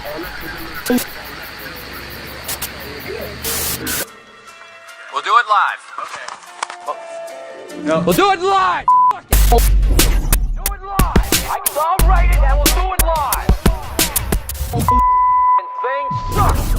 We'll do it live. Okay. No. We'll do it live! Fuck it. Do it live! I'll write it and we'll do it live! And thing sucks!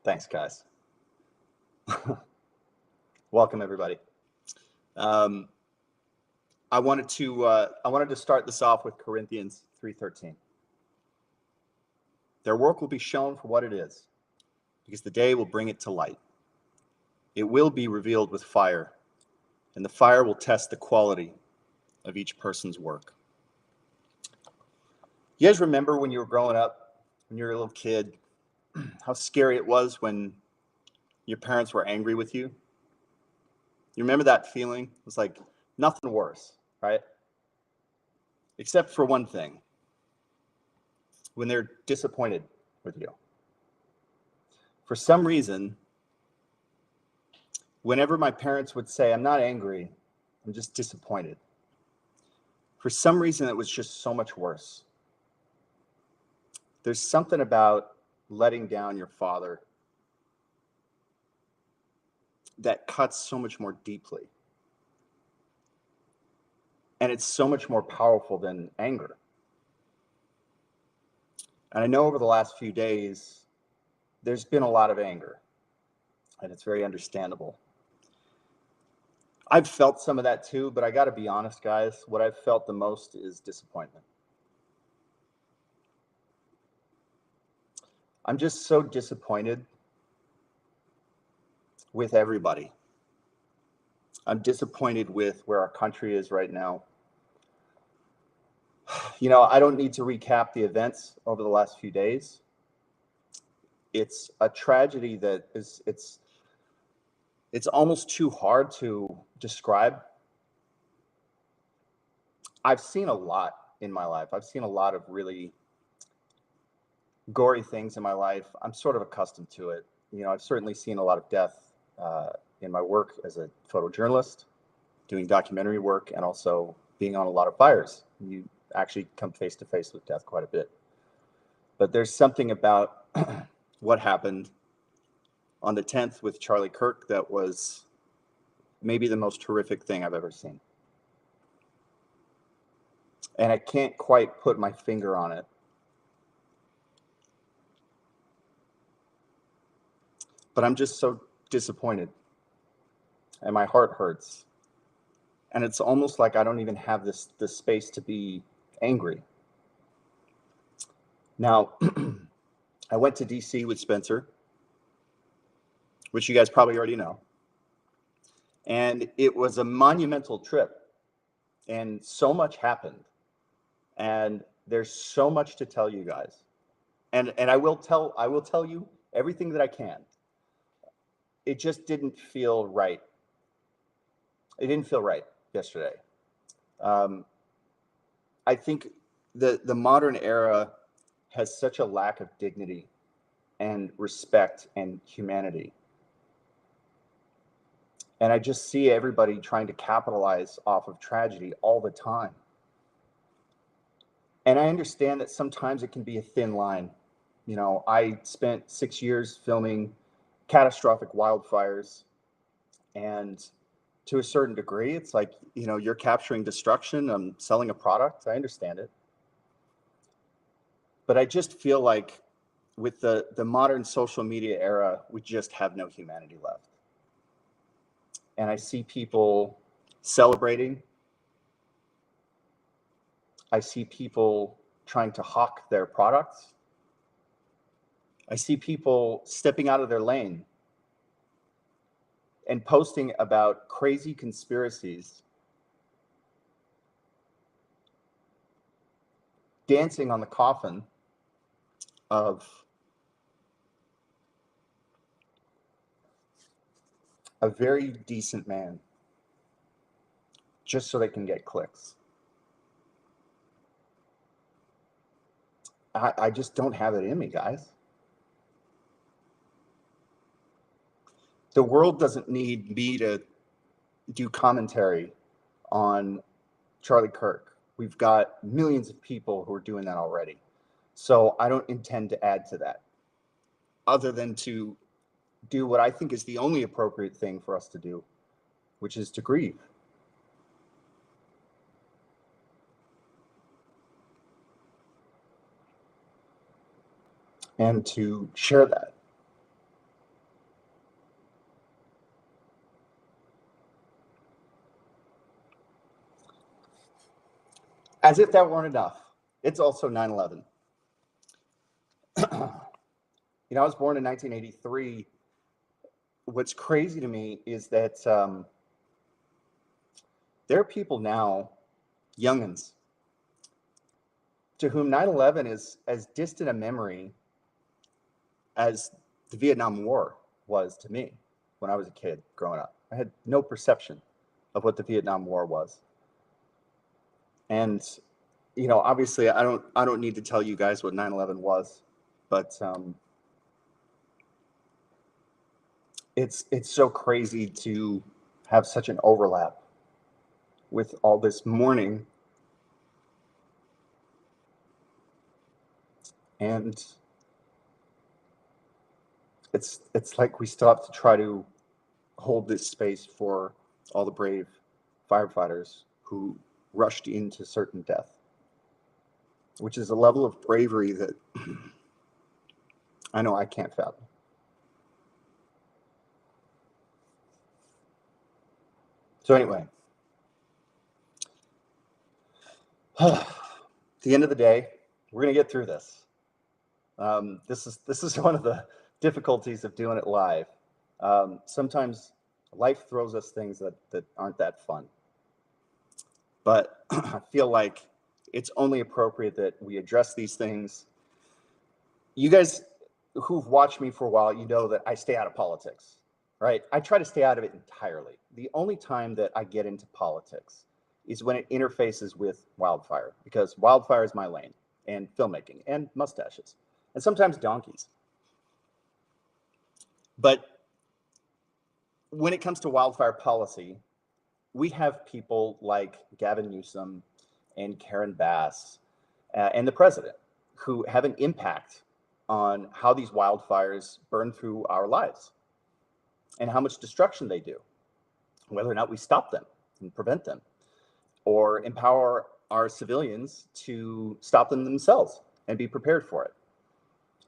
Thanks, guys. Welcome, everybody. I wanted to start this off with Corinthians 3:13. Their work will be shown for what it is, because the day will bring it to light. It will be revealed with fire, and the fire will test the quality of each person's work. You guys remember when you were growing up, when you were a little kid, how scary it was when your parents were angry with you? You remember that feeling? It was like nothing worse, right? Except for one thing. When they're disappointed with you. For some reason, whenever my parents would say, I'm not angry, I'm just disappointed. For some reason, it was just so much worse. There's something about letting down your father that cuts so much more deeply. And it's so much more powerful than anger. And I know over the last few days, there's been a lot of anger, and it's very understandable. I've felt some of that too, but I got to be honest, guys, what I've felt the most is disappointment. I'm just so disappointed with everybody. I'm disappointed with where our country is right now. You know, I don't need to recap the events over the last few days. It's a tragedy that it's almost too hard to describe. I've seen a lot in my life. I've seen a lot of really gory things in my life. I'm sort of accustomed to it. You know, I've certainly seen a lot of death in my work as a photojournalist, doing documentary work, and also being on a lot of fires. You actually come face to face with death quite a bit. But there's something about what happened on the 10th with Charlie Kirk that was maybe the most horrific thing I've ever seen. And I can't quite put my finger on it. But I'm just so disappointed. And my heart hurts. And it's almost like I don't even have this space to be angry. Now, I went to DC with Spencer, which you guys probably already know. And it was a monumental trip. And so much happened. And there's so much to tell you guys. And I will tell you everything that I can. It just didn't feel right. It didn't feel right yesterday. I think the modern era has such a lack of dignity and respect and humanity. And I just see everybody trying to capitalize off of tragedy all the time. And I understand that sometimes it can be a thin line. You know, I spent 6 years filming catastrophic wildfires, and to a certain degree, it's like, you know, you're capturing destruction, I'm selling a product. I understand it. But I just feel like with the modern social media era, we just have no humanity left. And I see people celebrating. I see people trying to hawk their products. I see people stepping out of their lane and posting about crazy conspiracies, dancing on the coffin of a very decent man just so they can get clicks. I just don't have it in me, guys. The world doesn't need me to do commentary on Charlie Kirk. We've got millions of people who are doing that already. So I don't intend to add to that, other than to do what I think is the only appropriate thing for us to do, which is to grieve. And to share that. As if that weren't enough, it's also 9/11. I was born in 1983. What's crazy to me is that there are people now, youngins, to whom 9/11 is as distant a memory as the Vietnam War was to me when I was a kid growing up. I had no perception of what the Vietnam War was. And, obviously I don't need to tell you guys what 9/11 was, but it's so crazy to have such an overlap with all this mourning. And it's like we still have to try to hold this space for all the brave firefighters who rushed into certain death, which is a level of bravery that I know I can't fathom. So anyway, at the end of the day, we're going to get through this. This is one of the difficulties of doing it live. Sometimes life throws us things that aren't that fun. But I feel like it's only appropriate that we address these things. You guys who've watched me for a while, you know that I stay out of politics, right? I try to stay out of it entirely. The only time that I get into politics is when it interfaces with wildfire, because wildfire is my lane, and filmmaking, and mustaches, and sometimes donkeys. But when it comes to wildfire policy, we have people like Gavin Newsom and Karen Bass and the president who have an impact on how these wildfires burn through our lives and how much destruction they do, whether or not we stop them and prevent them, or empower our civilians to stop them themselves and be prepared for it.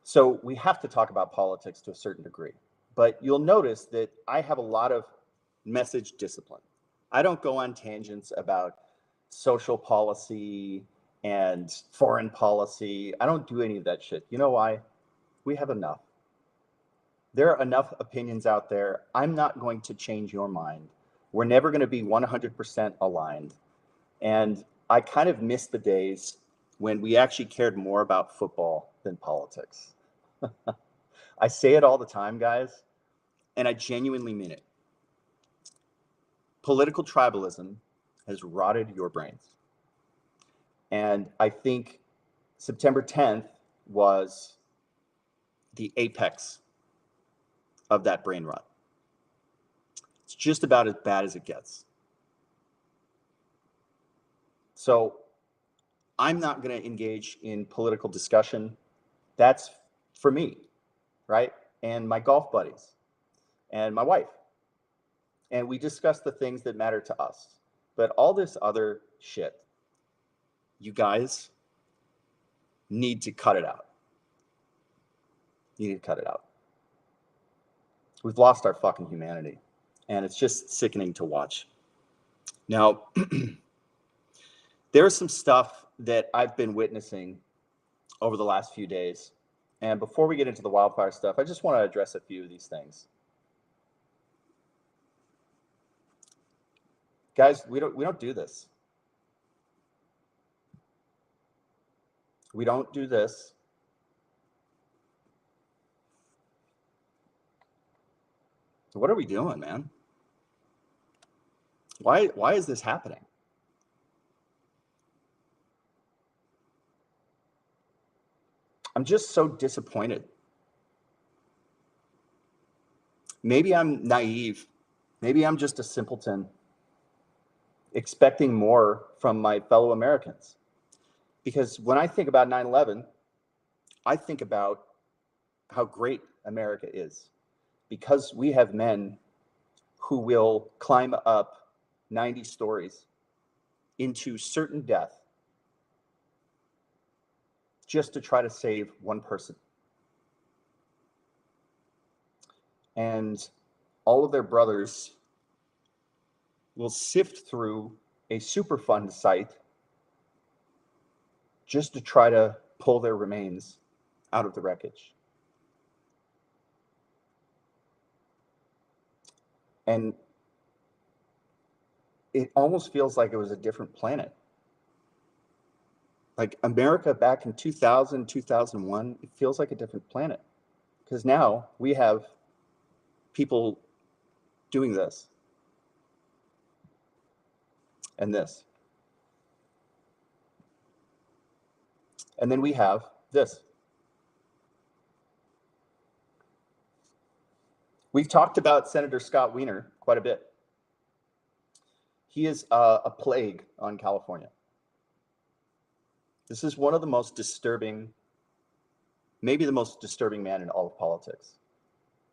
So we have to talk about politics to a certain degree. But you'll notice that I have a lot of message discipline. I don't go on tangents about social policy and foreign policy. I don't do any of that shit. You know why? We have enough. There are enough opinions out there. I'm not going to change your mind. We're never going to be 100% aligned. And I kind of miss the days when we actually cared more about football than politics. I say it all the time, guys, and I genuinely mean it. Political tribalism has rotted your brains. And I think September 10th was the apex of that brain rot. It's just about as bad as it gets. So I'm not going to engage in political discussion. That's for me, right? And my golf buddies and my wife. And we discuss the things that matter to us. But all this other shit, you guys need to cut it out. You need to cut it out. We've lost our fucking humanity. And it's just sickening to watch. Now, there's some stuff that I've been witnessing over the last few days. And before we get into the wildfire stuff, I just want to address a few of these things. Guys, we don't do this. We don't do this. So what are we doing, man? Why is this happening? I'm just so disappointed. Maybe I'm naive. Maybe I'm just a simpleton expecting more from my fellow Americans. Because when I think about 9/11, I think about how great America is. Because we have men who will climb up 90 stories into certain death just to try to save one person. And all of their brothers will sift through a Superfund site just to try to pull their remains out of the wreckage. And it almost feels like it was a different planet. Like America back in 2000, 2001, it feels like a different planet. Because now we have people doing this and this. And then we have this. We've talked about Senator Scott Wiener quite a bit. He is a plague on California. This is one of the most disturbing, maybe the most disturbing man in all of politics.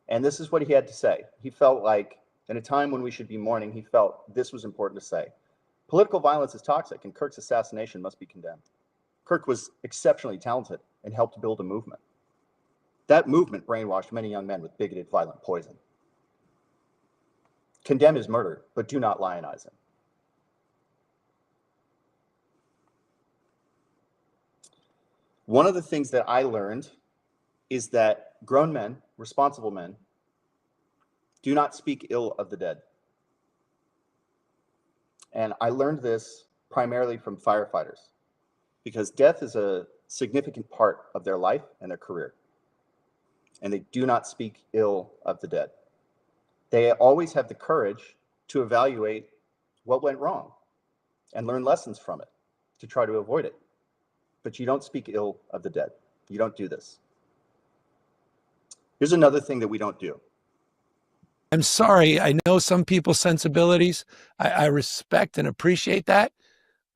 And this is what he had to say. He felt like, in a time when we should be mourning, he felt this was important to say. Political violence is toxic, and Kirk's assassination must be condemned. Kirk was exceptionally talented and helped build a movement. That movement brainwashed many young men with bigoted, violent poison. Condemn his murder, but do not lionize him. One of the things that I learned is that grown men, responsible men, do not speak ill of the dead. And I learned this primarily from firefighters, because death is a significant part of their life and their career. And they do not speak ill of the dead. They always have the courage to evaluate what went wrong and learn lessons from it to try to avoid it. But you don't speak ill of the dead. You don't do this. Here's another thing that we don't do. I'm sorry. I know some people's sensibilities. I respect and appreciate that.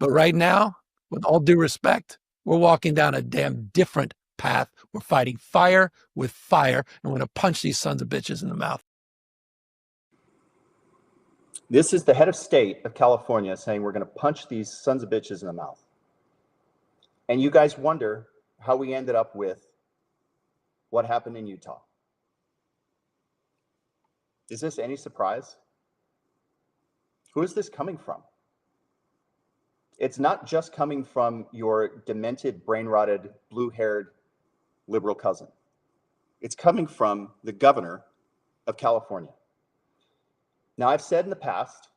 But right now, with all due respect, we're walking down a damn different path. We're fighting fire with fire, and we're going to punch these sons of bitches in the mouth. This is the head of state of California saying we're going to punch these sons of bitches in the mouth. And you guys wonder how we ended up with what happened in Utah. Is this any surprise? Who is this coming from? It's not just coming from your demented, brain-rotted, blue-haired liberal cousin. It's coming from the governor of California. Now, I've said in the past,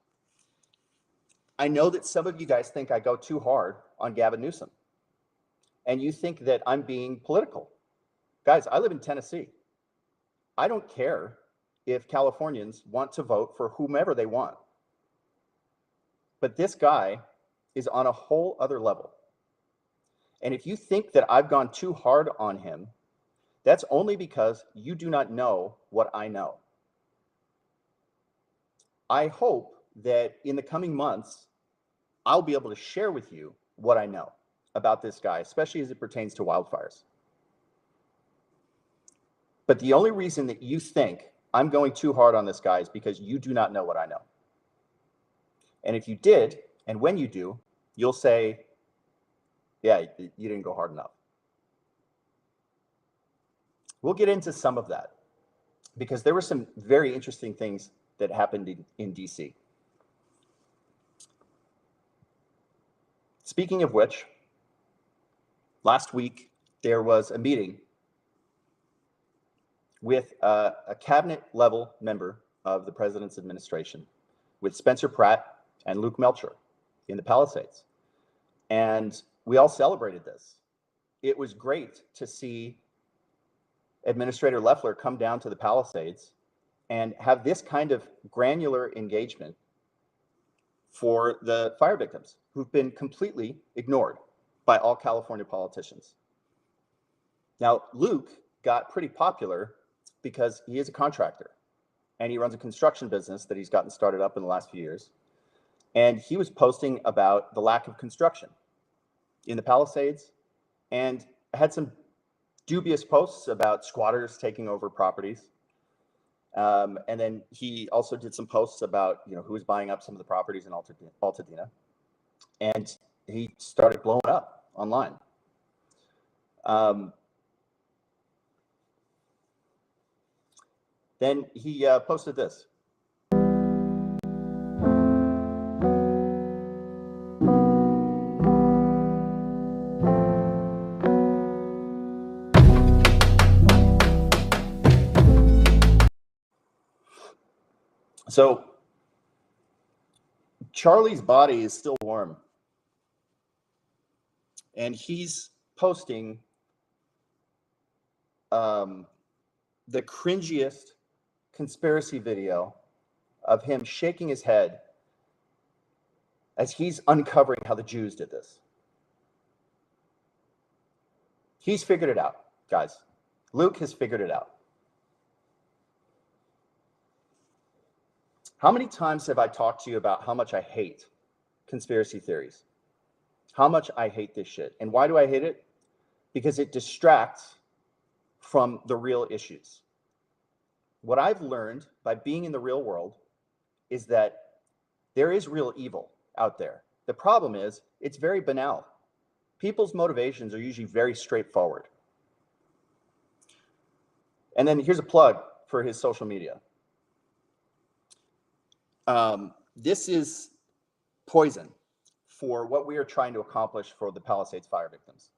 I know that some of you guys think I go too hard on Gavin Newsom. And you think that I'm being political. Guys, I live in Tennessee. I don't care if Californians want to vote for whomever they want. But this guy is on a whole other level. And if you think that I've gone too hard on him, that's only because you do not know what I know. I hope that in the coming months, I'll be able to share with you what I know about this guy, especially as it pertains to wildfires. But the only reason that you think I'm going too hard on this guy is because you do not know what I know. And if you did, and when you do, you'll say, yeah, you didn't go hard enough. We'll get into some of that because there were some very interesting things that happened in DC. Speaking of which, last week, there was a meeting with a cabinet level member of the president's administration, with Spencer Pratt and Luke Melcher in the Palisades. And we all celebrated this. It was great to see Administrator Loeffler come down to the Palisades and have this kind of granular engagement for the fire victims who've been completely ignored by all California politicians. Now, Luke got pretty popular because he is a contractor and he runs a construction business that he's gotten started up in the last few years. And he was posting about the lack of construction in the Palisades and had some dubious posts about squatters taking over properties. And then he also did some posts about, who was buying up some of the properties in Altadena. And he started blowing up online. Then he posted this. So Charlie's body is still warm. And he's posting the cringiest conspiracy video of him shaking his head as he's uncovering how the Jews did this. He's figured it out, guys. Luke has figured it out. How many times have I talked to you about how much I hate conspiracy theories? How much I hate this shit. And why do I hate it? Because it distracts from the real issues. What I've learned by being in the real world is that there is real evil out there. The problem is it's very banal. People's motivations are usually very straightforward. And then here's a plug for his social media. This is poison for what we are trying to accomplish for the Palisades fire victims.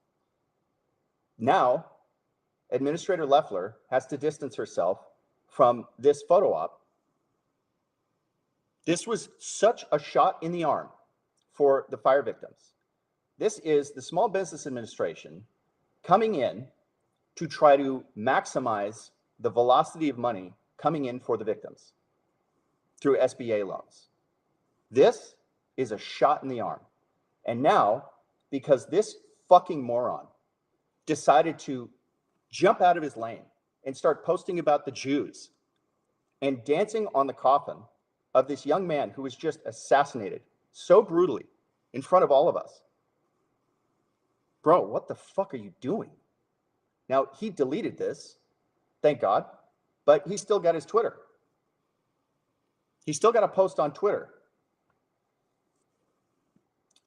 Now, Administrator Loeffler has to distance herself from this photo op. This was such a shot in the arm for the fire victims. This is the Small Business Administration coming in to try to maximize the velocity of money coming in for the victims through SBA loans. This is a shot in the arm. And now, because this fucking moron decided to jump out of his lane and start posting about the Jews and dancing on the coffin of this young man who was just assassinated so brutally in front of all of us. Bro, what the fuck are you doing? Now, he deleted this, thank God, but he still got his Twitter. He's still got a post on Twitter.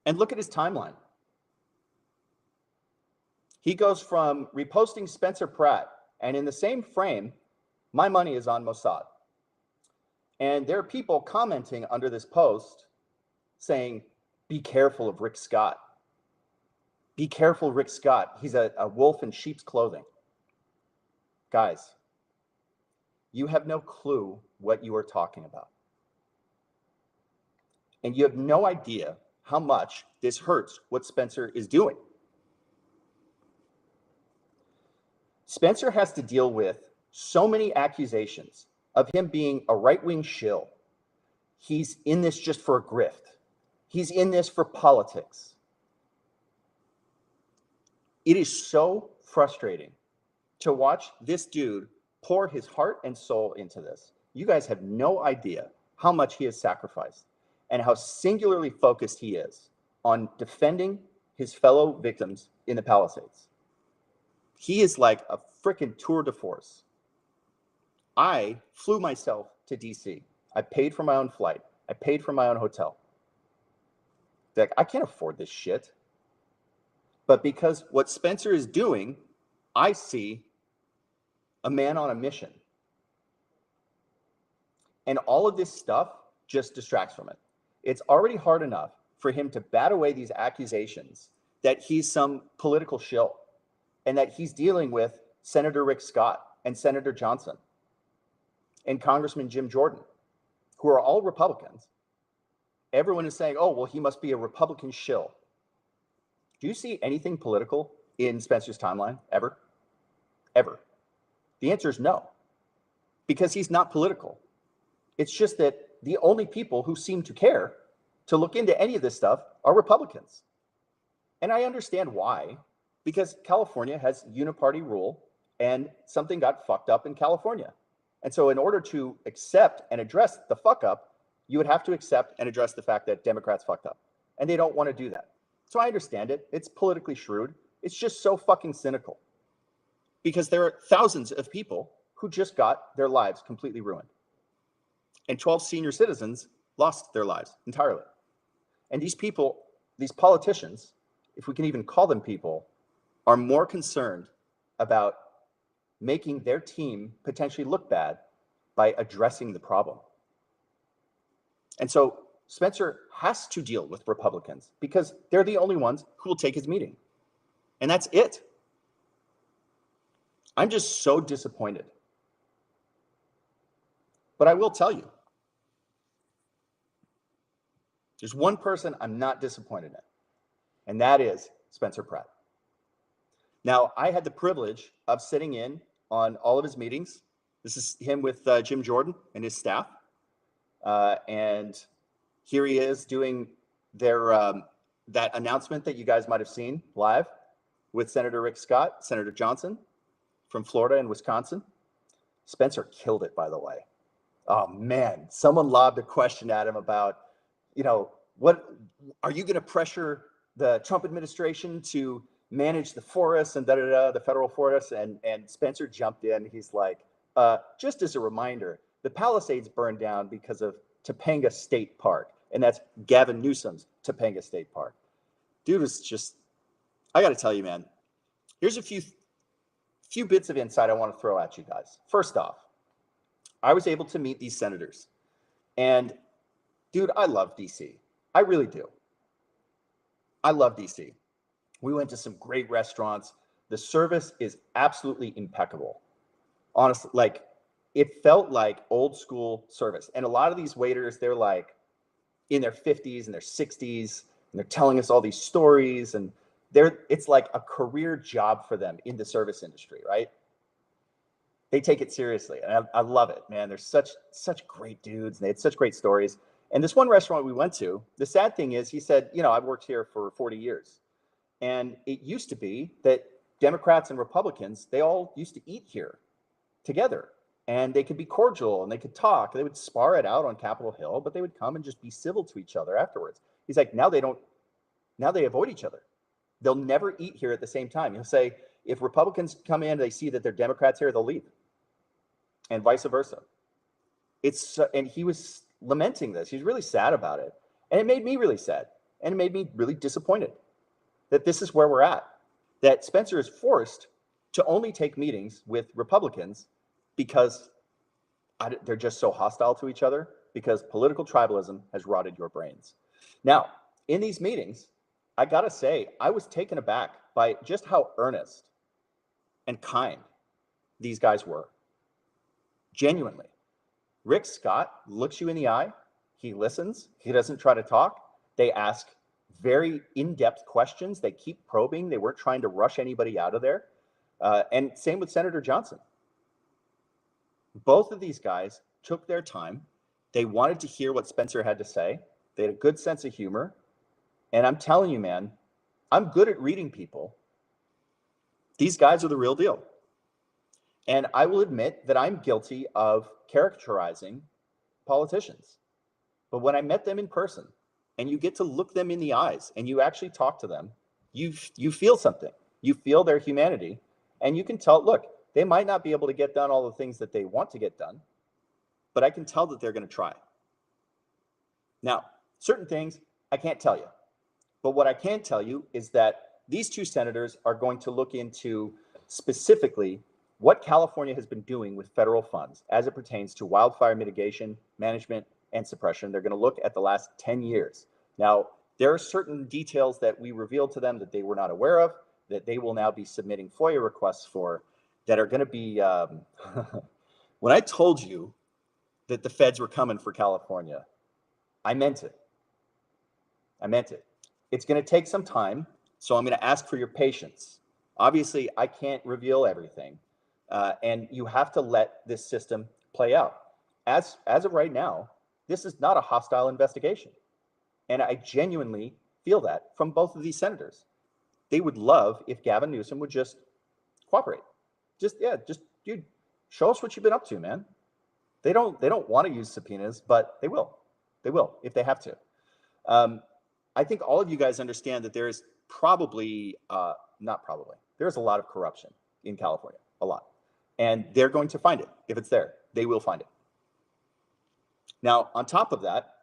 And look at his timeline. He goes from reposting Spencer Pratt, and in the same frame, my money is on Mossad. And there are people commenting under this post saying, be careful of Rick Scott. Be careful, Rick Scott. He's a wolf in sheep's clothing. Guys, you have no clue what you are talking about. And you have no idea how much this hurts what Spencer is doing. Spencer has to deal with so many accusations of him being a right-wing shill. He's in this just for a grift. He's in this for politics. It is so frustrating to watch this dude pour his heart and soul into this. You guys have no idea how much he has sacrificed and how singularly focused he is on defending his fellow victims in the Palisades. He is like a freaking tour de force. I flew myself to DC. I paid for my own flight. I paid for my own hotel. Like, I can't afford this shit. But because what Spencer is doing, I see a man on a mission. And all of this stuff just distracts from it. It's already hard enough for him to bat away these accusations that he's some political shill and that he's dealing with Senator Rick Scott and Senator Johnson and Congressman Jim Jordan, who are all Republicans. everyone is saying, oh, well, he must be a Republican shill. Do you see anything political in Spencer's timeline ever? Ever? The answer is no, because he's not political. It's just that the only people who seem to care to look into any of this stuff are Republicans. And I understand why, because California has uniparty rule and something got fucked up in California. And so in order to accept and address the fuck up, you would have to accept and address the fact that Democrats fucked up. And they don't want to do that. So I understand it. It's politically shrewd. It's just so fucking cynical. Because there are thousands of people who just got their lives completely ruined. And 12 senior citizens lost their lives entirely. And these people, these politicians, if we can even call them people, are more concerned about making their team potentially look bad by addressing the problem. And so Spencer has to deal with Republicans because they're the only ones who will take his meeting. And that's it. I'm just so disappointed. But I will tell you, there's one person I'm not disappointed in, and that is Spencer Pratt. Now, I had the privilege of sitting in on all of his meetings. This is him with Jim Jordan and his staff. And here he is doing their that announcement that you guys might have seen live with Senator Rick Scott, Senator Johnson from Florida and Wisconsin. Spencer killed it, by the way. Oh, man. Someone lobbed a question at him about, what are you going to pressure the Trump administration to manage the forests and the federal forests? And Spencer jumped in. He's like, just as a reminder, the Palisades burned down because of Topanga State Park. And that's Gavin Newsom's Topanga State Park. Dude was just, I got to tell you, man, here's a few bits of insight I want to throw at you guys. First off, I was able to meet these senators. And dude, I love DC. I really do. I love DC. We went to some great restaurants. The service is absolutely impeccable. Honestly, like it felt like old school service. And a lot of these waiters, they're like in their 50s and their 60s, and they're telling us all these stories, and it's like a career job for them in the service industry, right? They take it seriously, and I love it, man. They're such great dudes, and they had such great stories. And this one restaurant we went to, the sad thing is, he said, I've worked here for 40 years. And it used to be that Democrats and Republicans, they all used to eat here together. And they could be cordial, and they could talk. They would spar it out on Capitol Hill, but they would come and just be civil to each other afterwards. He's like, now they avoid each other. They'll never eat here at the same time. He'll say, if Republicans come in, they see that they're Democrats here, they'll leave. And vice versa. And he was lamenting this. He's really sad about it. And it made me really sad. And it made me really disappointed that this is where we're at. That Spencer is forced to only take meetings with Republicans because they're just so hostile to each other, because political tribalism has rotted your brains. Now, in these meetings, I gotta say, I was taken aback by just how earnest and kind these guys were. Genuinely. Rick Scott looks you in the eye. He listens. He doesn't try to talk. They ask very in-depth questions. They keep probing. They weren't trying to rush anybody out of there. And same with Senator Johnson. Both of these guys took their time. They wanted to hear what Spencer had to say. They had a good sense of humor. And I'm telling you, man, I'm good at reading people. These guys are the real deal. And I will admit that I'm guilty of caricaturizing politicians. But when I met them in person and you get to look them in the eyes and you actually talk to them, you feel something. You feel their humanity, and you can tell, look, they might not be able to get done all the things that they want to get done, but I can tell that they're going to try. Now, certain things I can't tell you. But what I can tell you is that these two senators are going to look into specifically what California has been doing with federal funds as it pertains to wildfire mitigation, management, and suppression. They're going to look at the last 10 years. Now, there are certain details that we revealed to them that they were not aware of, that they will now be submitting FOIA requests for, that are going to be, when I told you that the feds were coming for California, I meant it. I meant it. It's going to take some time, so I'm going to ask for your patience. Obviously, I can't reveal everything, and you have to let this system play out. As of right now, this is not a hostile investigation, and I genuinely feel that from both of these senators. They would love if Gavin Newsom would just cooperate. Just dude, show us what you've been up to, man. They don't want to use subpoenas, but they will. They will if they have to. I think all of you guys understand that there is probably, not probably, there's a lot of corruption in California, a lot. And they're going to find it. If it's there, they will find it. Now, on top of that,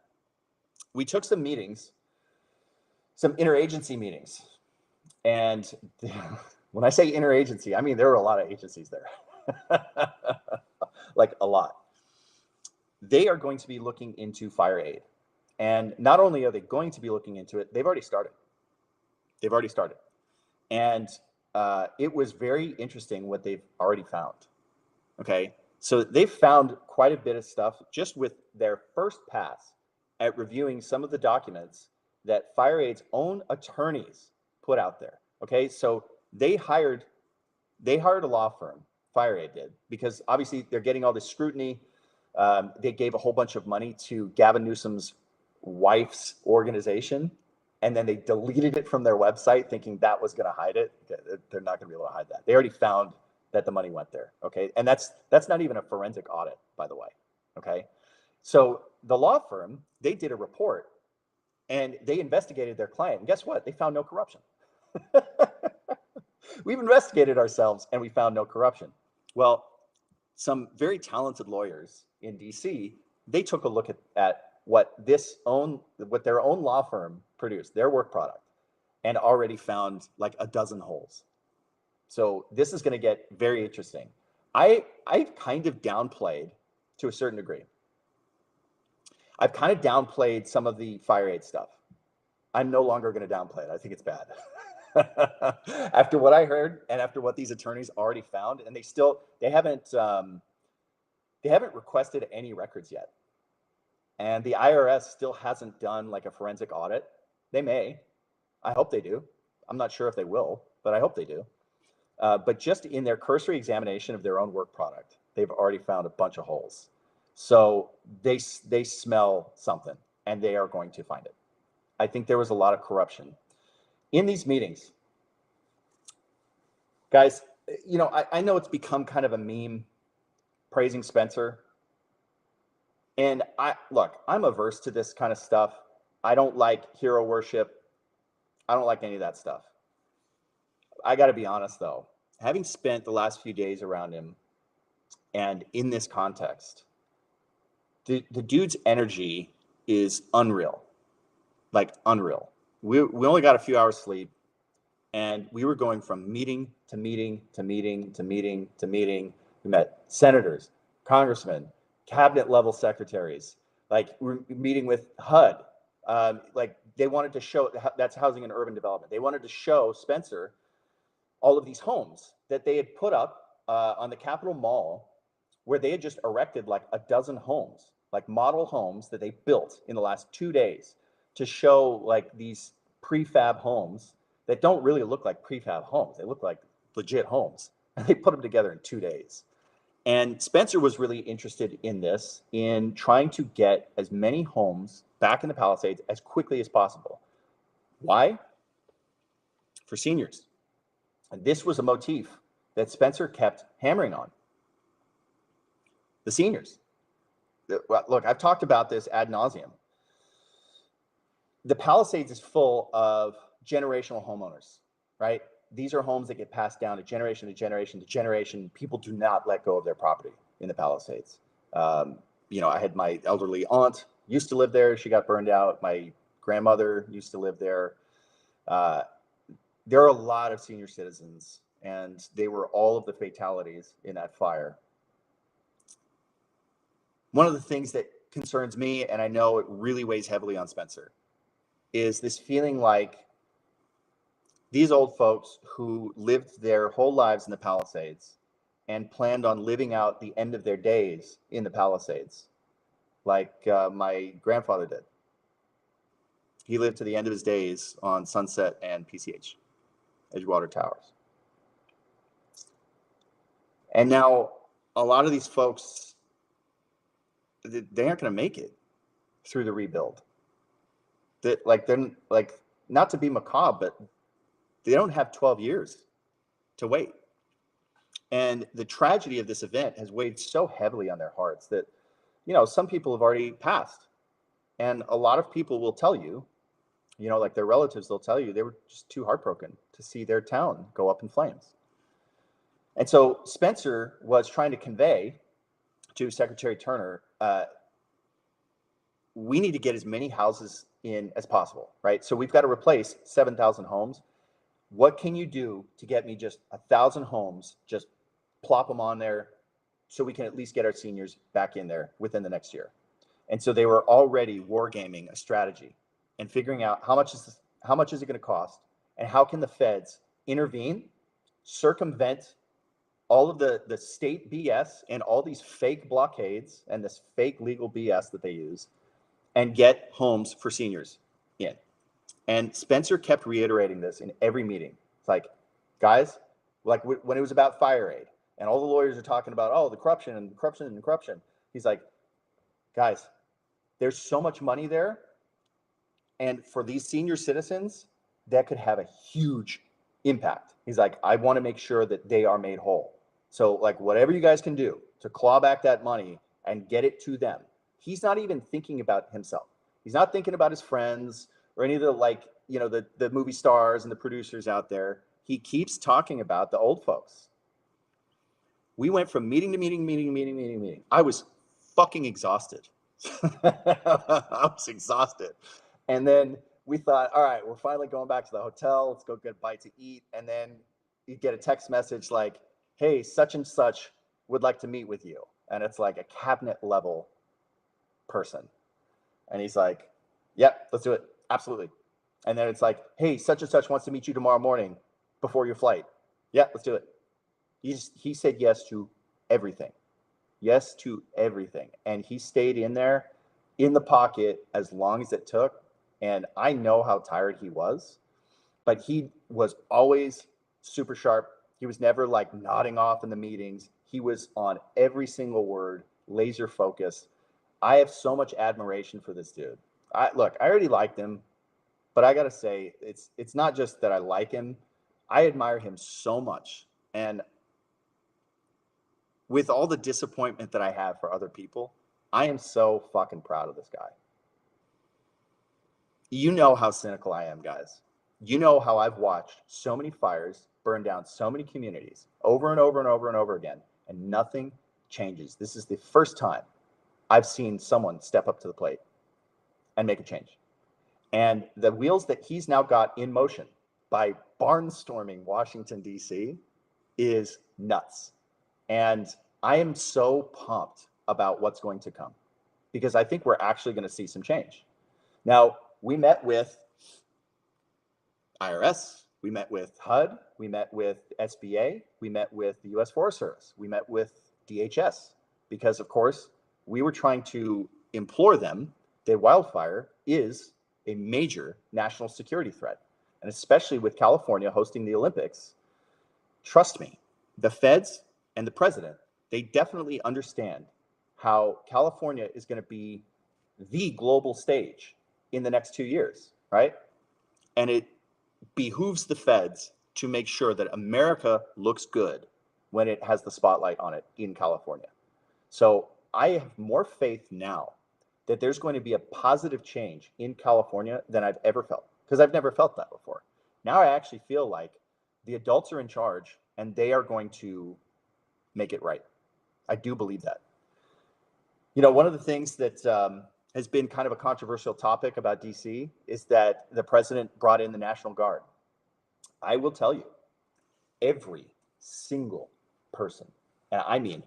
we took some meetings, some interagency meetings. And when I say interagency, I mean, there were a lot of agencies there, like a lot. They are going to be looking into fire aid. And not only are they going to be looking into it, they've already started. They've already started. And it was very interesting what they've already found. Okay. So they've found quite a bit of stuff just with their first pass at reviewing some of the documents that fire aid's own attorneys put out there. Okay. So they hired a law firm, fire aid did, because obviously they're getting all this scrutiny. They gave a whole bunch of money to Gavin Newsom's wife's organization, and then they deleted it from their website thinking that was going to hide it. They're not going to be able to hide that. They already found that the money went there. Okay. And that's not even a forensic audit, by the way. Okay. So the law firm, they did a report and they investigated their client. And guess what? They found no corruption. We've investigated ourselves and we found no corruption. Well, some very talented lawyers in DC, they took a look at what their own law firm produced, their work product, and already found like a dozen holes. So this is going to get very interesting. I've kind of downplayed to a certain degree. I've kind of downplayed some of the fire aid stuff. I'm no longer going to downplay it. I think it's bad. After what I heard and after what these attorneys already found, and they haven't requested any records yet. And the IRS still hasn't done like a forensic audit. They may. I hope they do. I'm not sure if they will, but I hope they do. But just in their cursory examination of their own work product, they've already found a bunch of holes. So they smell something, and they are going to find it. I think there was a lot of corruption in these meetings. Guys, you know, I know it's become kind of a meme praising Spencer. And I'm averse to this kind of stuff. I don't like hero worship. I don't like any of that stuff. I got to be honest, though, having spent the last few days around him and in this context, the dude's energy is unreal, like unreal. We only got a few hours sleep, and we were going from meeting to meeting to meeting to meeting to meeting. We met senators, congressmen, cabinet level secretaries. Like we're meeting with HUD. Like they wanted to show, that's Housing and Urban Development. They wanted to show Spencer all of these homes that they had put up on the Capitol Mall, where they had just erected like a dozen homes, like model homes that they built in the last 2 days to show like these prefab homes that don't really look like prefab homes. They look like legit homes. And they put them together in 2 days. And Spencer was really interested in this, in trying to get as many homes back in the Palisades as quickly as possible. Why? For seniors. And this was a motif that Spencer kept hammering on. The seniors. Look, I've talked about this ad nauseum. The Palisades is full of generational homeowners, right? These are homes that get passed down to generation to generation to generation. People do not let go of their property in the Palisades. You know, I had my elderly aunt used to live there. She got burned out. My grandmother used to live there. There are a lot of senior citizens, and they were all of the fatalities in that fire. One of the things that concerns me, and I know it really weighs heavily on Spencer, is this feeling like these old folks who lived their whole lives in the Palisades and planned on living out the end of their days in the Palisades, like my grandfather did. He lived to the end of his days on Sunset and PCH, Edgewater Towers. And now a lot of these folks, they aren't going to make it through the rebuild. They're like, not to be macabre, but they don't have 12 years to wait. And the tragedy of this event has weighed so heavily on their hearts that, some people have already passed. And a lot of people will tell you, like their relatives, they'll tell you they were just too heartbroken to see their town go up in flames. And so Spencer was trying to convey to Secretary Turner, we need to get as many houses in as possible, right? So we've got to replace 7,000 homes. What can you do to get me just 1,000 homes, just plop them on there so we can at least get our seniors back in there within the next year? And so they were already wargaming a strategy and figuring out how much is it going to cost, and how can the feds intervene, circumvent all of the state BS and all these fake blockades and this fake legal BS that they use, and get homes for seniors in. And Spencer kept reiterating this in every meeting. It's like, guys, like when it was about fire aid and all the lawyers are talking about, the corruption and corruption and corruption. He's like, guys, there's so much money there. And for these senior citizens, that could have a huge impact. He's like, I want to make sure that they are made whole. So like whatever you guys can do to claw back that money and get it to them. He's not even thinking about himself. He's not thinking about his friends or any of the movie stars and the producers out there. He keeps talking about the old folks. We went from meeting to meeting. I was fucking exhausted. I was exhausted. And then we thought, all right, we're finally going back to the hotel. Let's go get a bite to eat. And then you get a text message like, hey, such and such would like to meet with you. And it's like a cabinet level person. And he's like, yep, let's do it. Absolutely. And then it's like, hey, such and such wants to meet you tomorrow morning before your flight. Yeah, let's do it. He said yes to everything. Yes to everything. And he stayed in there in the pocket as long as it took. And I know how tired he was, but he was always super sharp. He was never like nodding off in the meetings. He was on every single word, laser focused. I have so much admiration for this dude. I already liked him, but I got to say, it's not just that I like him. I admire him so much. And with all the disappointment that I have for other people, I am so fucking proud of this guy. You know how cynical I am, guys. You know how I've watched so many fires burn down so many communities over and over and over and over again, and nothing changes. This is the first time I've seen someone step up to the plate and make a change. And the wheels that he's now got in motion by barnstorming Washington, D.C. is nuts. And I am so pumped about what's going to come, because I think we're actually going to see some change. Now, we met with IRS, we met with HUD, we met with SBA, we met with the U.S. Forest Service, we met with DHS, because of course, we were trying to implore them that wildfire is a major national security threat. And especially with California hosting the Olympics, trust me, the feds and the president, they definitely understand how California is going to be the global stage in the next 2 years, right? And it behooves the feds to make sure that America looks good when it has the spotlight on it in California. So I have more faith now that there's going to be a positive change in California than I've ever felt, because I've never felt that before. Now I actually feel like the adults are in charge and they are going to make it right. I do believe that. One of the things that has been kind of a controversial topic about DC is that the president brought in the National Guard. I will tell you, every single person, and I mean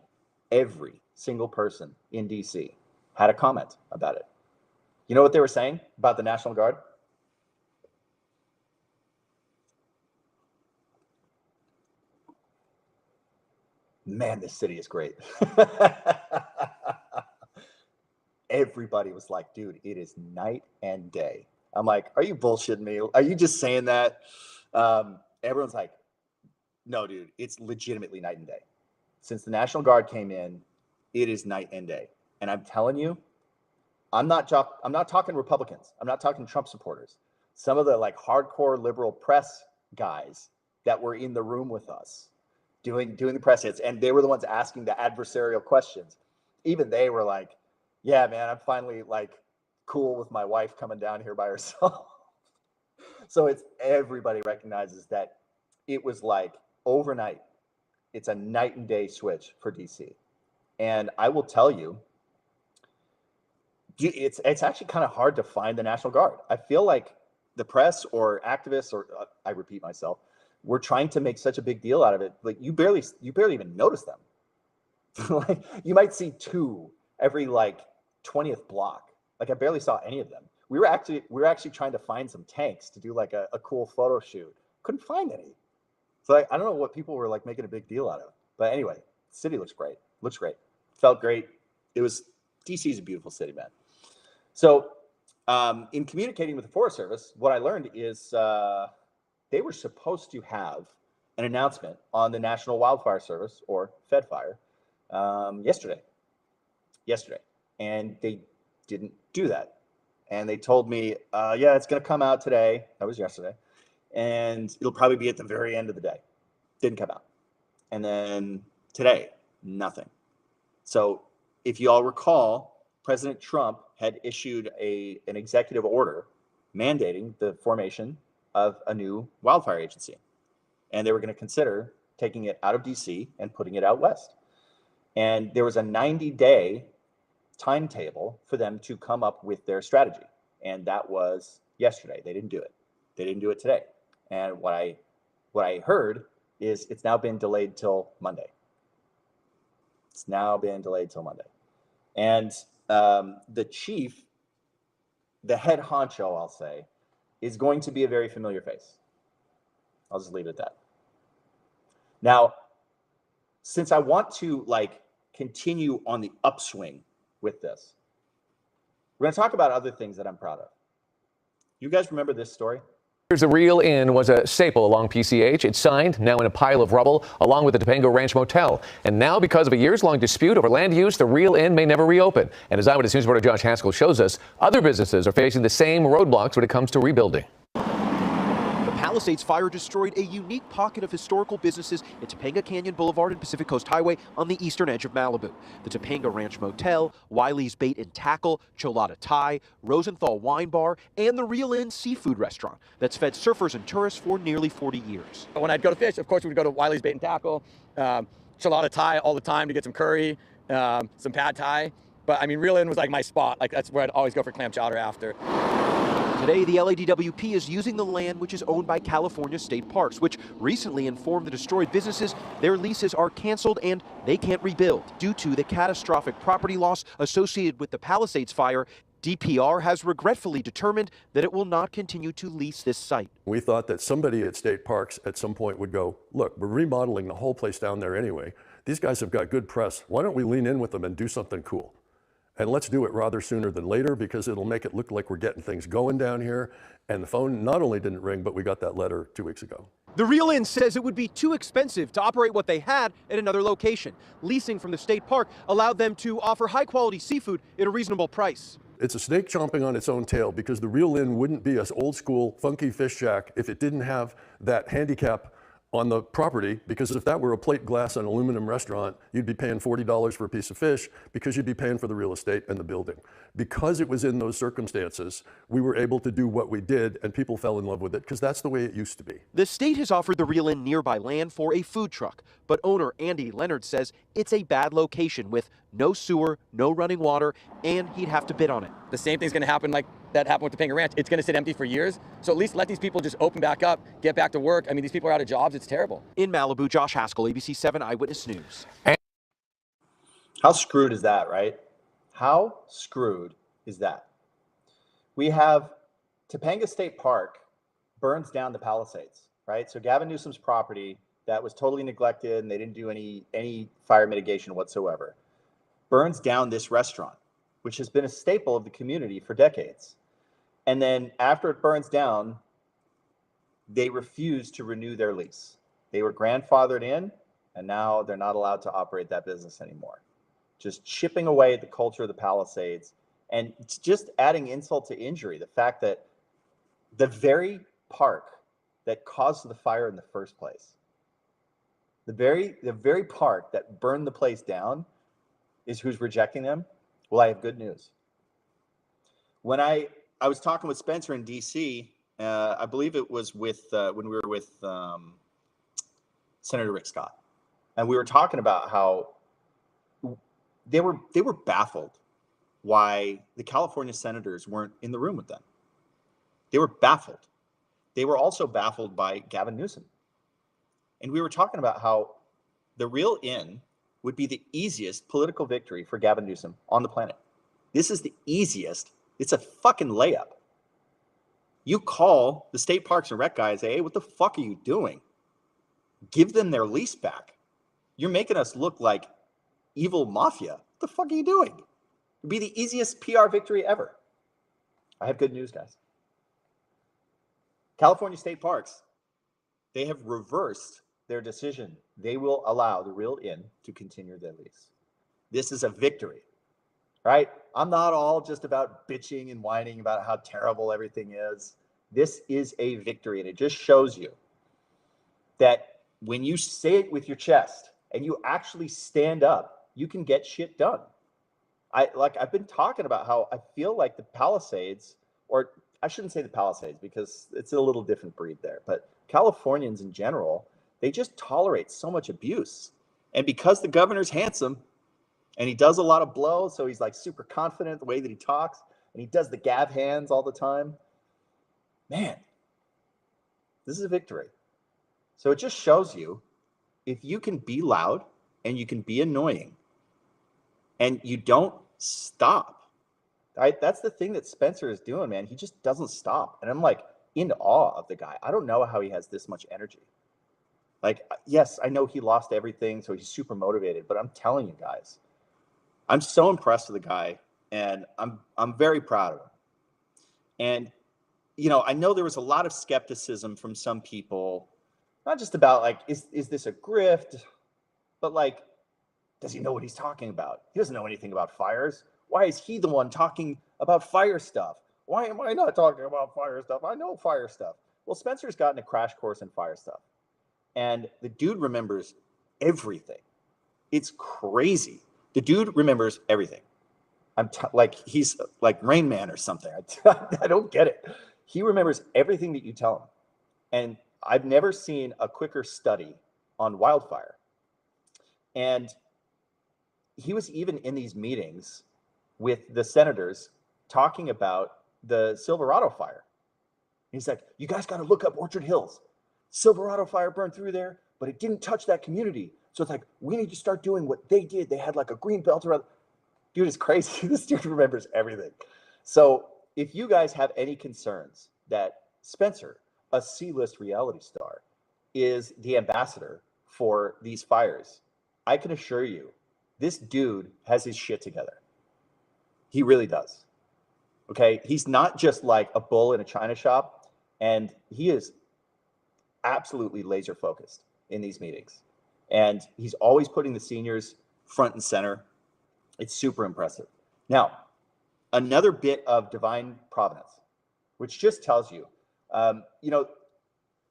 every single person in DC had a comment about it. You know what they were saying about the National Guard? Man, this city is great. Everybody was like, dude, it is night and day. I'm like, are you bullshitting me? Are you just saying that? Everyone's like, no, dude, it's legitimately night and day. Since the National Guard came in, it is night and day. And I'm telling you, I'm not talking Republicans. I'm not talking Trump supporters. Some of the like hardcore liberal press guys that were in the room with us doing the press hits, and they were the ones asking the adversarial questions. Even they were like, yeah, man, I'm finally like cool with my wife coming down here by herself. So it's everybody recognizes that it was like overnight. It's a night and day switch for DC. And I will tell you, it's actually kind of hard to find the National Guard. I feel like the press or activists, or I repeat myself, we're trying to make such a big deal out of it. Like you barely even notice them. Like you might see 2 every like 20th block. Like I barely saw any of them. We were actually trying to find some tanks to do like a cool photo shoot. Couldn't find any. So like, I don't know what people were like making a big deal out of. But anyway, the city looks great. Looks great. Felt great. DC is a beautiful city, man. So in communicating with the Forest Service, what I learned is they were supposed to have an announcement on the National Wildfire Service, or FedFire, yesterday. And they didn't do that. And they told me, yeah, it's going to come out today. That was yesterday. And it'll probably be at the very end of the day. Didn't come out. And then today, nothing. So if you all recall, President Trump had issued an executive order mandating the formation of a new wildfire agency. And they were going to consider taking it out of DC and putting it out west. And there was a 90-day timetable for them to come up with their strategy. And that was yesterday. They didn't do it. They didn't do it today. And what I heard is it's now been delayed till Monday. It's now been delayed till Monday. And the chief, the head honcho, I'll say, is going to be a very familiar face. I'll just leave it at that. Now, since I want to like continue on the upswing with this, we're going to talk about other things that I'm proud of. You guys remember this story? Here's the Real Inn was a staple along PCH. It's signed, now in a pile of rubble, along with the Topanga Ranch Motel. And now, because of a years-long dispute over land use, the Real Inn may never reopen. And as Eyewitness News reporter Josh Haskell shows us, other businesses are facing the same roadblocks when it comes to rebuilding. The Palisades fire destroyed a unique pocket of historical businesses at Topanga Canyon Boulevard and Pacific Coast Highway on the eastern edge of Malibu. The Topanga Ranch Motel, Wiley's Bait and Tackle, Cholada Thai, Rosenthal Wine Bar, and the Real Inn Seafood Restaurant that's fed surfers and tourists for nearly 40 years. When I'd go to fish, of course, we'd go to Wiley's Bait and Tackle, Cholada Thai all the time to get some curry, some pad thai. But I mean, Real Inn was like my spot. Like that's where I'd always go for clam chowder after. Today, the LADWP is using the land which is owned by California State Parks, which recently informed the destroyed businesses their leases are canceled and they can't rebuild. Due to the catastrophic property loss associated with the Palisades fire, DPR has regretfully determined that it will not continue to lease this site. We thought that somebody at State Parks at some point would go, look, we're remodeling the whole place down there anyway. These guys have got good press. Why don't we lean in with them and do something cool? And let's do it rather sooner than later, because it'll make it look like we're getting things going down here. And the phone not only didn't ring, but we got that letter 2 weeks ago. The Real Inn says it would be too expensive to operate what they had at another location. Leasing from the state park allowed them to offer high-quality seafood at a reasonable price. It's a snake chomping on its own tail, because the Real Inn wouldn't be an old school funky fish shack if it didn't have that handicap on the property, because if that were a plate glass and aluminum restaurant, you'd be paying $40 for a piece of fish, because you'd be paying for the real estate and the building. Because it was in those circumstances, we were able to do what we did, and people fell in love with it, because that's the way it used to be. The state has offered the Real Inn nearby land for a food truck, but owner Andy Leonard says it's a bad location with no sewer, no running water, and he'd have to bid on it. The same thing's going to happen like that happened with the Topanga Ranch. It's going to sit empty for years. So at least let these people just open back up, get back to work. I mean, these people are out of jobs. It's terrible. In Malibu, Josh Haskell, ABC 7 Eyewitness News. How screwed is that, right? How screwed is that? We have Topanga State Park burns down the Palisades, right? So Gavin Newsom's property that was totally neglected and they didn't do any fire mitigation whatsoever burns down this restaurant, which has been a staple of the community for decades. And then after it burns down, they refuse to renew their lease. They were grandfathered in, and now they're not allowed to operate that business anymore. Just chipping away at the culture of the Palisades, and it's just adding insult to injury. The fact that the very park that caused the fire in the first place, the very park that burned the place down, is who's rejecting them. Well, I have good news. When I was talking with Spencer in DC, I believe it was with when we were with Senator Rick Scott, and we were talking about how they were baffled why the California senators weren't in the room with them. They were baffled. They were also baffled by Gavin Newsom. And we were talking about how the real in would be the easiest political victory for Gavin Newsom on the planet. This is the easiest. It's a fucking layup. You call the state parks and rec guy and say, hey, what the fuck are you doing? Give them their lease back. You're making us look like evil mafia. What the fuck are you doing? It'd be the easiest PR victory ever. I have good news, guys. California state parks, they have reversed their decision. They will allow the real inn to continue their lease. This is a victory, right? I'm not all just about bitching and whining about how terrible everything is. This is a victory, and it just shows you that when you say it with your chest and you actually stand up, you can get shit done. I've been talking about how I feel like the Palisades, or I shouldn't say the Palisades because it's a little different breed there, but Californians in general, they just tolerate so much abuse. And because the governor's handsome and he does a lot of blow, so he's like super confident the way that he talks, and he does the gav hands all the time, man, this is a victory. So it just shows you, if you can be loud and you can be annoying and you don't stop, right? That's the thing that Spencer is doing, man. He just doesn't stop. And I'm like in awe of the guy. I don't know how he has this much energy. Like, yes, I know he lost everything, so he's super motivated, but I'm telling you guys, I'm so impressed with the guy, and I'm very proud of him. And, you know, I know there was a lot of skepticism from some people, not just about like, is this a grift, but like, does he know what he's talking about? He doesn't know anything about fires. Why is he the one talking about fire stuff? Why am I not talking about fire stuff? I know fire stuff. Well, Spencer's gotten a crash course in fire stuff. And the dude remembers everything. It's crazy. The dude remembers everything. Like he's like Rain Man or something. I don't get it. He remembers everything that you tell him. And I've never seen a quicker study on wildfire. And he was even in these meetings with the senators talking about the Silverado fire. He's like, you guys got to look up Orchard Hills. Silverado fire burned through there, but it didn't touch that community. So it's like, we need to start doing what they did. They had like a green belt around. Dude, it's crazy. This dude remembers everything. So if you guys have any concerns that Spencer, a C-list reality star, is the ambassador for these fires, I can assure you, this dude has his shit together. He really does. Okay? He's not just like a bull in a china shop, and he is absolutely laser focused in these meetings. And he's always putting the seniors front and center. It's super impressive. Now, another bit of divine providence, which just tells you, you know,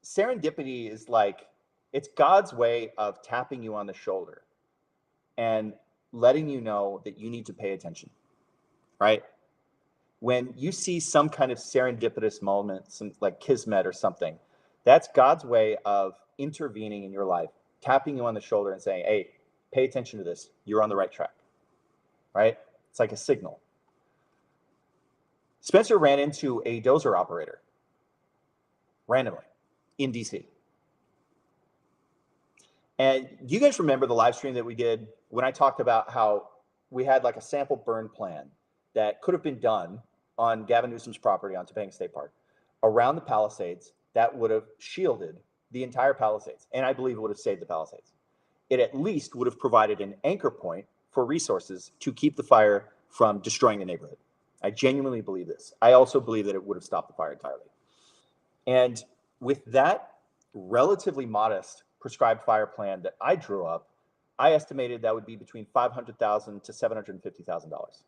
serendipity is like, it's God's way of tapping you on the shoulder and letting you know that you need to pay attention, right? When you see some kind of serendipitous moment, some like kismet or something, that's God's way of intervening in your life, tapping you on the shoulder and saying, hey, pay attention to this. You're on the right track, right? It's like a signal. Spencer ran into a dozer operator randomly in DC. And do you guys remember the live stream that we did when I talked about how we had like a sample burn plan that could have been done on Gavin Newsom's property on Topanga State Park around the Palisades that would have shielded the entire Palisades, and I believe it would have saved the Palisades. It at least would have provided an anchor point for resources to keep the fire from destroying the neighborhood. I genuinely believe this. I also believe that it would have stopped the fire entirely. And with that relatively modest prescribed fire plan that I drew up, I estimated that would be between $500,000 to $750,000.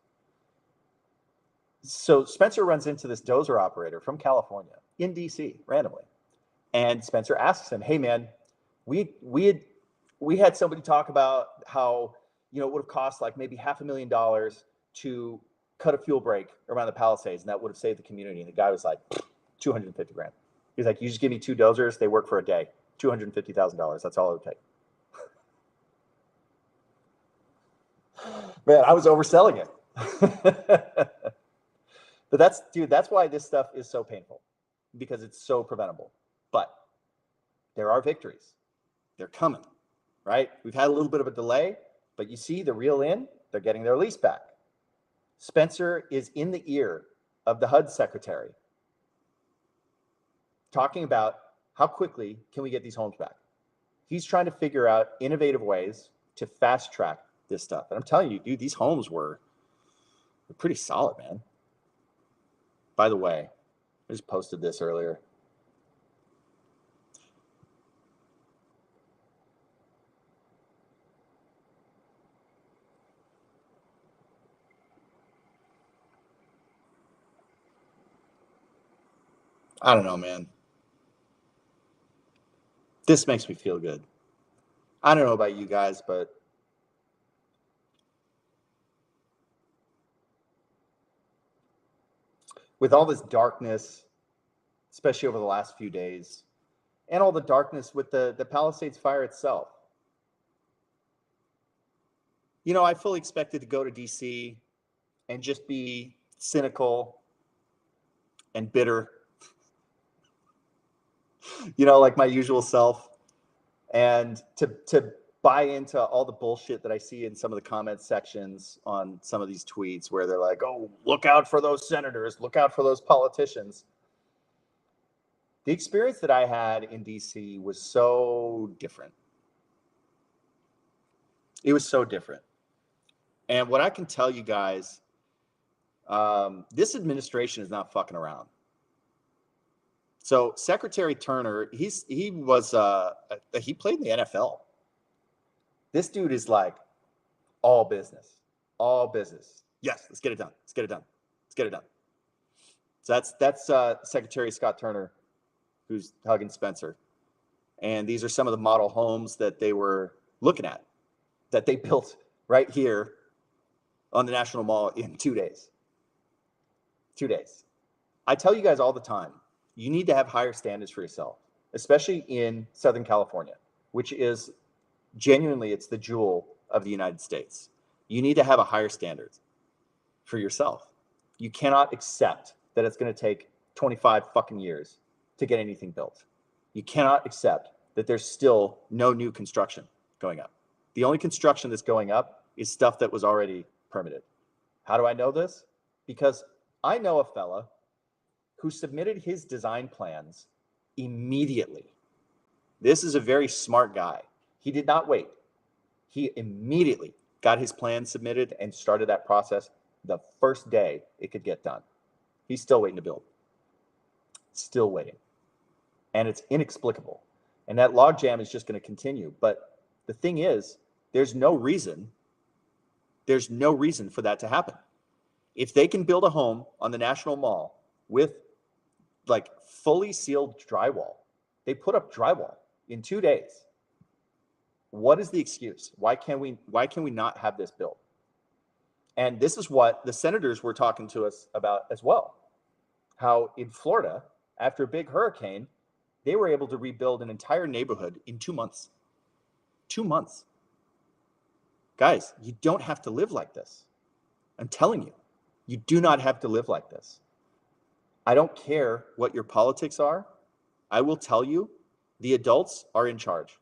So Spencer runs into this dozer operator from California in DC randomly. And Spencer asks him, hey man, we had somebody talk about how, you know, it would have cost like maybe $500,000 to cut a fuel break around the Palisades, and that would have saved the community. And the guy was like, 250 grand. He's like, you just give me 2 dozers, they work for a day, $250,000. That's all it would take. Man, I was overselling it. But that's why this stuff is so painful, because it's so preventable. But there are victories. They're coming, right? We've had a little bit of a delay, but you see the reel in, they're getting their lease back. Spencer is in the ear of the HUD secretary talking about how quickly can we get these homes back. He's trying to figure out innovative ways to fast track this stuff. And I'm telling you, dude, these homes were pretty solid, man. By the way, I just posted this earlier. I don't know, man. This makes me feel good. I don't know about you guys, but with all this darkness, especially over the last few days, and all the darkness with the Palisades fire itself, you know, I fully expected to go to DC and just be cynical and bitter, you know, like my usual self, and to buy into all the bullshit that I see in some of the comment sections on some of these tweets where they're like, oh, look out for those senators, look out for those politicians. The experience that I had in DC was so different. It was so different. And what I can tell you guys, this administration is not fucking around. So Secretary Turner, he played in the NFL. This dude is like all business, all business. Yes, let's get it done. Let's get it done. Let's get it done. So that's Secretary Scott Turner, who's hugging Spencer. And these are some of the model homes that they were looking at, that they built right here on the National Mall in 2 days. 2 days. I tell you guys all the time, you need to have higher standards for yourself, especially in Southern California, which is genuinely, it's the jewel of the United States. You need to have a higher standard for yourself. You cannot accept that it's going to take 25 fucking years to get anything built. You cannot accept that there's still no new construction going up. The only construction that's going up is stuff that was already permitted. How do I know this? Because I know a fella who submitted his design plans immediately. This is a very smart guy. He did not wait. He immediately got his plan submitted and started that process the first day it could get done. He's still waiting to build. Still waiting. And it's inexplicable. And that logjam is just going to continue. But the thing is, there's no reason for that to happen. If they can build a home on the National Mall with like fully sealed drywall, they put up drywall in 2 days. What is the excuse? Why can we not have this built? And this is what the senators were talking to us about as well. How in Florida, after a big hurricane, they were able to rebuild an entire neighborhood in 2 months. 2 months. Guys, you don't have to live like this. I'm telling you, you do not have to live like this. I don't care what your politics are. I will tell you, the adults are in charge.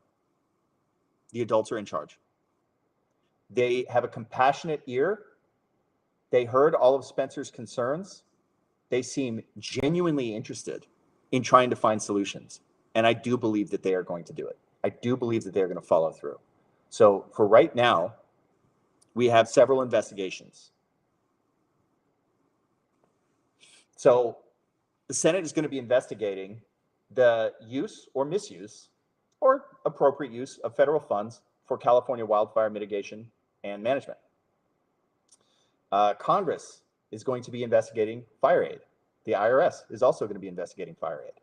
The adults are in charge. They have a compassionate ear. They heard all of Spencer's concerns. They seem genuinely interested in trying to find solutions. And I do believe that they are going to do it. I do believe that they're going to follow through. So for right now, we have several investigations. So the Senate is going to be investigating the use or misuse or appropriate use of federal funds for California wildfire mitigation and management. Congress is going to be investigating fire aid. The IRS is also going to be investigating fire aid.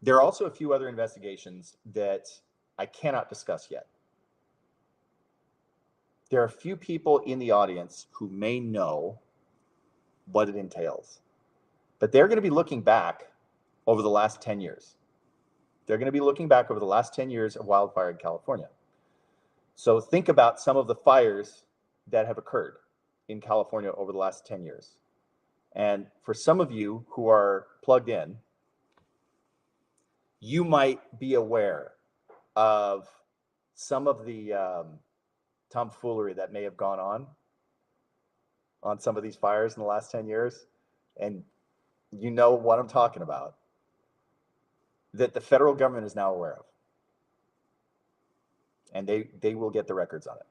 There are also a few other investigations that I cannot discuss yet. There are a few people in the audience who may know what it entails, but they're going to be looking back over the last 10 years. They're going to be looking back over the last 10 years of wildfire in California. So think about some of the fires that have occurred in California over the last 10 years. And for some of you who are plugged in, you might be aware of some of the tomfoolery that may have gone on some of these fires in the last 10 years. And you know what I'm talking about, that the federal government is now aware of. And they will get the records on it.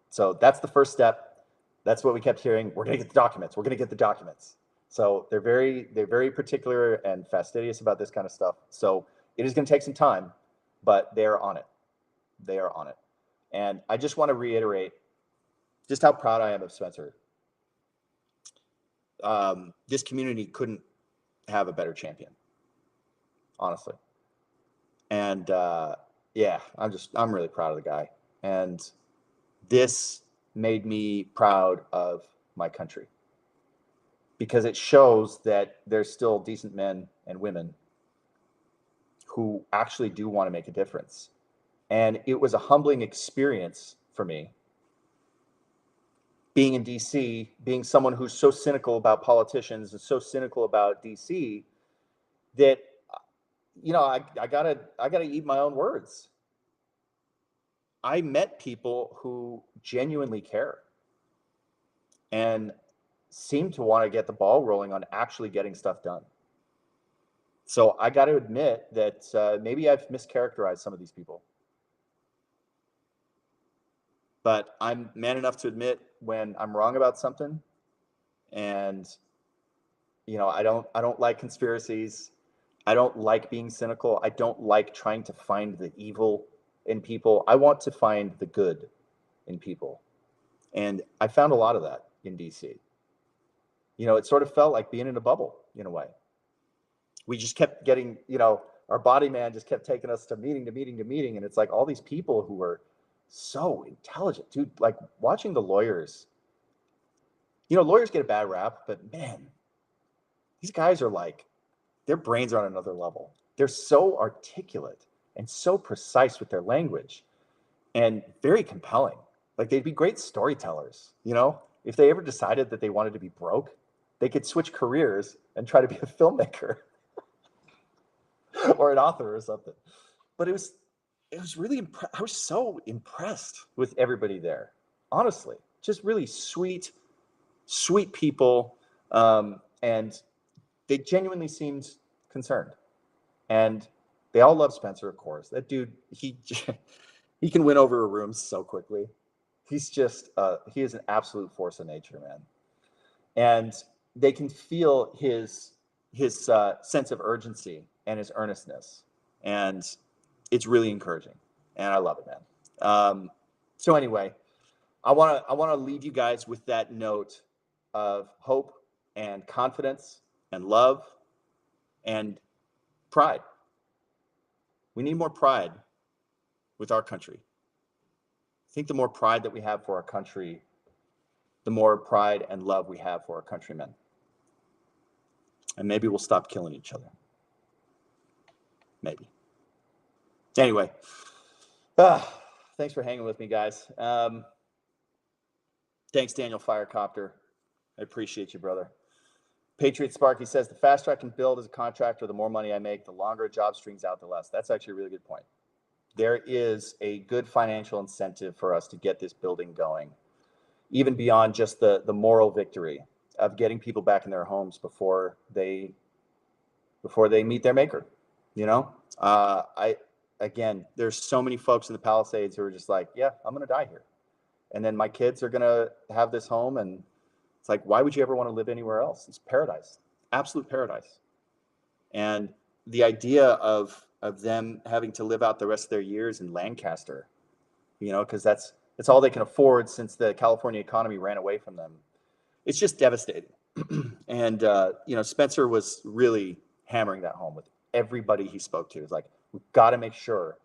So that's the first step. That's what we kept hearing. We're going to get the documents. We're going to get the documents. So they're very particular and fastidious about this kind of stuff. So it is going to take some time, but they're on it. They are on it. And I just want to reiterate just how proud I am of Spencer. This community couldn't have a better champion, honestly. And yeah, I'm really proud of the guy. And this made me proud of my country, because it shows that there's still decent men and women who actually do want to make a difference. And it was a humbling experience for me being in DC, being someone who's so cynical about politicians and so cynical about DC that, you know, I gotta eat my own words. I met people who genuinely care and seem to want to get the ball rolling on actually getting stuff done. So I got to admit that maybe I've mischaracterized some of these people. But I'm man enough to admit when I'm wrong about something. And, you know, I don't like conspiracies. I don't like being cynical. I don't like trying to find the evil in people. I want to find the good in people. And I found a lot of that in DC. You know, it sort of felt like being in a bubble in a way. We just kept getting, you know, our body man just kept taking us to meeting to meeting to meeting. And it's like all these people who were so intelligent, dude, like watching the lawyers, you know, lawyers get a bad rap, but man, these guys are like, their brains are on another level. They're so articulate and so precise with their language and very compelling. Like they'd be great storytellers, you know, if they ever decided that they wanted to be broke, they could switch careers and try to be a filmmaker or an author or something. But it was really, I was so impressed with everybody there, honestly, just really sweet people. And they genuinely seemed concerned. And they all love Spencer, of course. That dude, he can win over a room so quickly. He's just, he is an absolute force of nature, man. And they can feel his sense of urgency and his earnestness. And it's really encouraging. And I love it, man. So anyway, I want to leave you guys with that note of hope and confidence and love and pride. We need more pride with our country. I think the more pride that we have for our country, the more pride and love we have for our countrymen. And maybe we'll stop killing each other. Maybe. Anyway, thanks for hanging with me, guys. Thanks, Daniel Firecopter. I appreciate you, brother. Patriot Sparky says, the faster I can build as a contractor, the more money I make, the longer a job strings out, the less. That's actually a really good point. There is a good financial incentive for us to get this building going, even beyond just the moral victory of getting people back in their homes before they meet their maker. You know, again, there's so many folks in the Palisades who are just like, yeah, I'm going to die here. And then my kids are going to have this home and It's like, why would you ever want to live anywhere else? It's paradise, absolute paradise. And the idea of them having to live out the rest of their years in Lancaster, because that's all they can afford since the California economy ran away from them. It's just devastating. And, Spencer was really hammering that home with everybody he spoke to. It's like, we've got to make sure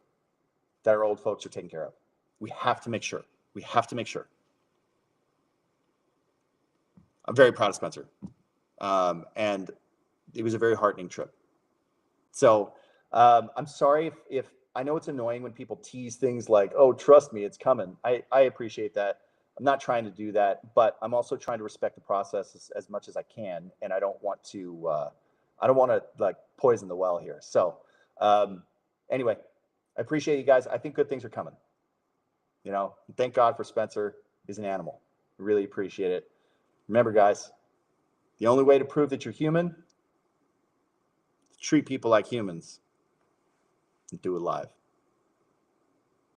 that our old folks are taken care of. We have to make sure. We have to make sure. I'm very proud of Spencer. And it was a very heartening trip. So I'm sorry if I know it's annoying when people tease things like, oh, trust me, it's coming. I appreciate that. I'm not trying to do that, but I'm also trying to respect the process as much as I can. And I don't want to like poison the well here. So anyway, I appreciate you guys. I think good things are coming. Thank God for Spencer. He's an animal. I really appreciate it. Remember, guys, the only way to prove that you're human is to treat people like humans and do it live.